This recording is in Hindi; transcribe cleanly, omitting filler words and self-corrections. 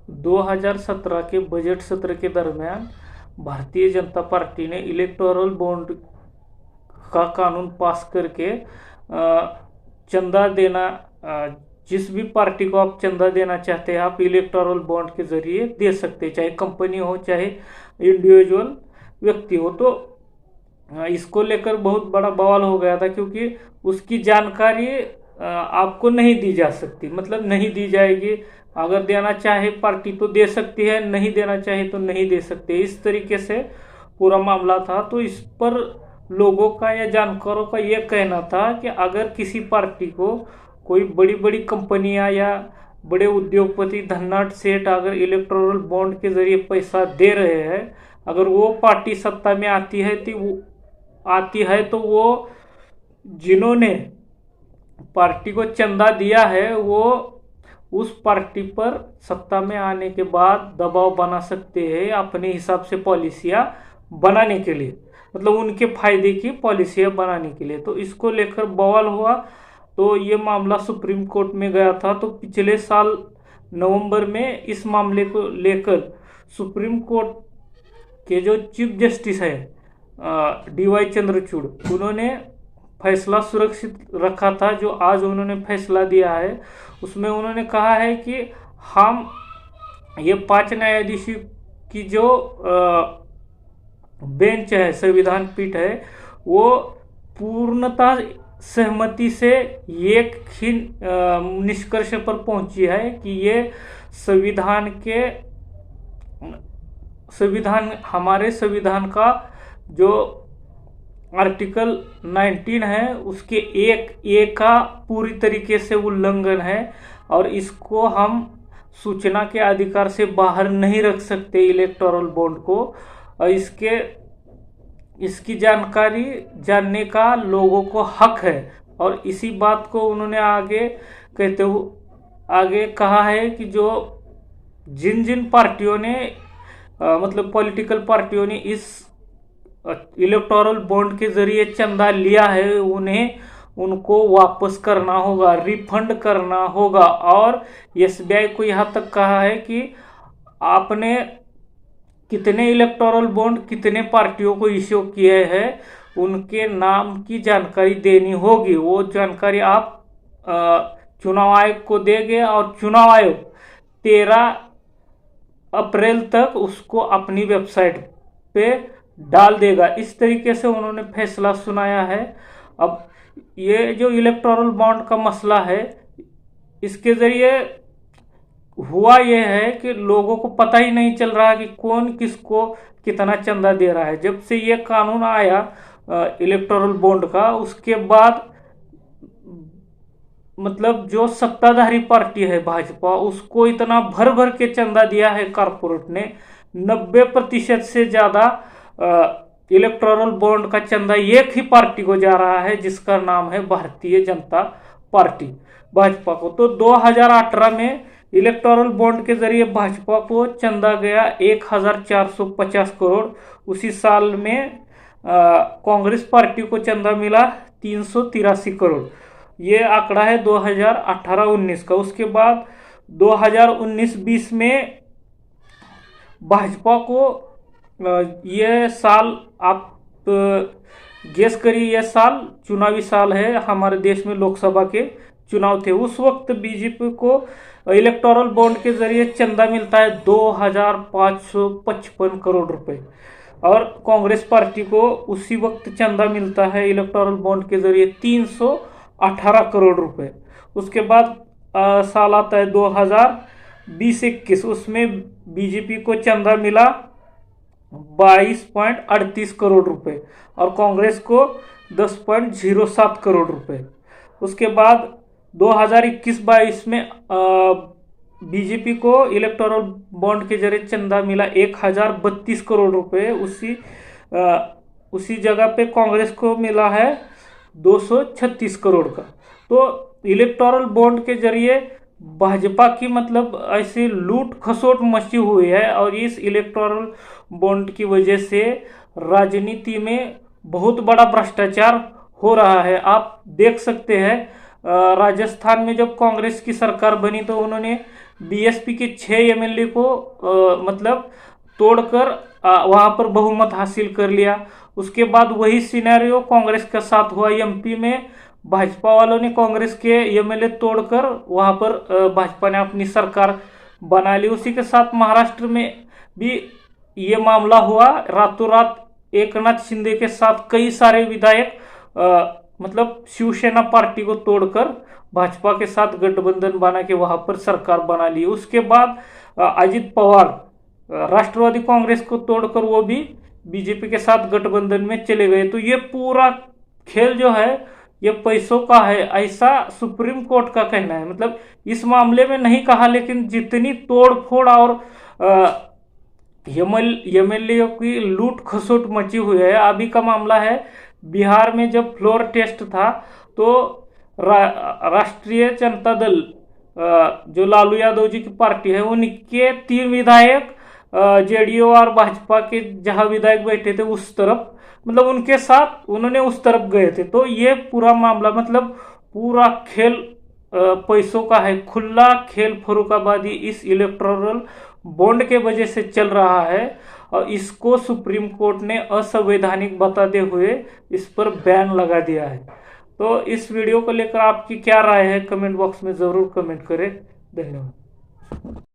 2017 के बजट सत्र के दरमियान भारतीय जनता पार्टी ने इलेक्टोरल बॉन्ड का कानून पास करके चंदा देना, जिस भी पार्टी को आप चंदा देना चाहते हैं आप इलेक्टोरल बॉन्ड के जरिए दे सकते हैं, चाहे कंपनी हो चाहे इंडिविजुअल व्यक्ति हो। तो इसको लेकर बहुत बड़ा बवाल हो गया था, क्योंकि उसकी जानकारी आपको नहीं दी जा सकती, मतलब नहीं दी जाएगी। अगर देना चाहे पार्टी तो दे सकती है, नहीं देना चाहे तो नहीं दे सकते, इस तरीके से पूरा मामला था। तो इस पर लोगों का या जानकारों का ये कहना था कि अगर किसी पार्टी को कोई बड़ी बड़ी कंपनियां या बड़े उद्योगपति धन्नाट सेठ अगर इलेक्टोरल बॉन्ड के जरिए पैसा दे रहे हैं, अगर वो पार्टी सत्ता में आती है तो वो जिन्होंने पार्टी को चंदा दिया है वो उस पार्टी पर सत्ता में आने के बाद दबाव बना सकते हैं अपने हिसाब से पॉलिसियां बनाने के लिए, मतलब उनके फायदे की पॉलिसियां बनाने के लिए। तो इसको लेकर बवाल हुआ, तो ये मामला सुप्रीम कोर्ट में गया था। तो पिछले साल नवंबर में इस मामले को लेकर सुप्रीम कोर्ट के जो चीफ जस्टिस है DY चंद्रचूड़, उन्होंने फैसला सुरक्षित रखा था। जो आज उन्होंने फैसला दिया है उसमें उन्होंने कहा है कि हम ये 5 न्यायाधीशों की जो बेंच है, संविधान पीठ है, वो पूर्णतः सहमति से एक ही निष्कर्ष पर पहुंची है कि ये हमारे संविधान का जो आर्टिकल 19 है उसके एक का पूरी तरीके से उल्लंघन है, और इसको हम सूचना के अधिकार से बाहर नहीं रख सकते इलेक्टोरल बॉन्ड को। और इसकी जानकारी जानने का लोगों को हक है। और इसी बात को उन्होंने आगे कहा है कि जो जिन पार्टियों ने मतलब पॉलिटिकल पार्टियों ने इस इलेक्टोरल बॉन्ड के जरिए चंदा लिया है उनको वापस करना होगा, रिफंड करना होगा। और SBI को यहाँ तक कहा है कि आपने कितने इलेक्टोरल बॉन्ड कितने पार्टियों को इश्यू किए हैं उनके नाम की जानकारी देनी होगी। वो जानकारी आप चुनाव आयोग को देंगे और चुनाव आयोग 13 अप्रैल तक उसको अपनी वेबसाइट पे डाल देगा। इस तरीके से उन्होंने फैसला सुनाया है। अब ये जो इलेक्टोरल बॉन्ड का मसला है, इसके जरिए हुआ ये है कि लोगों को पता ही नहीं चल रहा कि कौन किसको कितना चंदा दे रहा है। जब से ये कानून आया इलेक्टोरल बॉन्ड का, उसके बाद मतलब जो सत्ताधारी पार्टी है भाजपा, उसको इतना भर भर के चंदा दिया है कारपोरेट ने। 90% से ज्यादा इलेक्टोरल बॉन्ड का चंदा एक ही पार्टी को जा रहा है, जिसका नाम है भारतीय जनता पार्टी, भाजपा को। तो 2018 में इलेक्टोरल बॉन्ड के जरिए भाजपा को चंदा गया 1450 करोड़। उसी साल में कांग्रेस पार्टी को चंदा मिला 383 करोड़। ये आंकड़ा है 2018-19 का। उसके बाद 2019-20 में भाजपा को ये साल आप गेस करिए, ये साल चुनावी साल है, हमारे देश में लोकसभा के चुनाव थे। उस वक्त बीजेपी को इलेक्टोरल बॉन्ड के जरिए चंदा मिलता है 2555 करोड़ रुपए, और कांग्रेस पार्टी को उसी वक्त चंदा मिलता है इलेक्टोरल बॉन्ड के जरिए 318 करोड़ रुपए। उसके बाद साल आता है 2020-21, उसमें बीजेपी को चंदा मिला 22.38 करोड़ रुपए और कांग्रेस को 10.07 करोड़ रुपए। उसके बाद 2021-22 में बीजेपी को इलेक्टोरल बॉन्ड के जरिए चंदा मिला 1032 करोड़ रुपए। उसी जगह पे कांग्रेस को मिला है 236 करोड़ का। तो इलेक्टोरल बॉन्ड के जरिए भाजपा की मतलब ऐसी लूट खसोट मची हुई है, और इस इलेक्टोरल बॉन्ड की वजह से राजनीति में बहुत बड़ा भ्रष्टाचार हो रहा है। आप देख सकते हैं राजस्थान में जब कांग्रेस की सरकार बनी तो उन्होंने बीएसपी के 6 एमएलए को मतलब तोड़कर वहां पर बहुमत हासिल कर लिया। उसके बाद वही सिनेरियो कांग्रेस के साथ हुआ। एमपी में भाजपा वालों ने कांग्रेस के एमएलए तोड़कर वहां पर भाजपा ने अपनी सरकार बना ली। उसी के साथ महाराष्ट्र में भी ये मामला हुआ। रातों रात एकनाथ शिंदे के साथ कई सारे विधायक मतलब शिवसेना पार्टी को तोड़कर भाजपा के साथ गठबंधन बना के वहां पर सरकार बना ली। उसके बाद अजित पवार राष्ट्रवादी कांग्रेस को तोड़कर वो भी बीजेपी के साथ गठबंधन में चले गए। तो ये पूरा खेल जो है ये पैसों का है, ऐसा सुप्रीम कोर्ट का कहना है। मतलब इस मामले में नहीं कहा, लेकिन जितनी तोड़ फोड़ और एमएलए की लूट खसोट मची हुई है। अभी का मामला है, बिहार में जब फ्लोर टेस्ट था तो राष्ट्रीय जनता दल जो लालू यादव जी की पार्टी है उनके 3 विधायक जेडीयू और भाजपा के जहां विधायक बैठे थे उस तरफ, मतलब उनके साथ उन्होंने उस तरफ गए थे। तो ये पूरा मामला मतलब पूरा खेल पैसों का है, खुला खेल फर्रुखाबादी इस इलेक्टोरल बॉन्ड के वजह से चल रहा है। और इसको सुप्रीम कोर्ट ने असंवैधानिक बताते हुए इस पर बैन लगा दिया है। तो इस वीडियो को लेकर आपकी क्या राय है, कमेंट बॉक्स में ज़रूर कमेंट करें। धन्यवाद।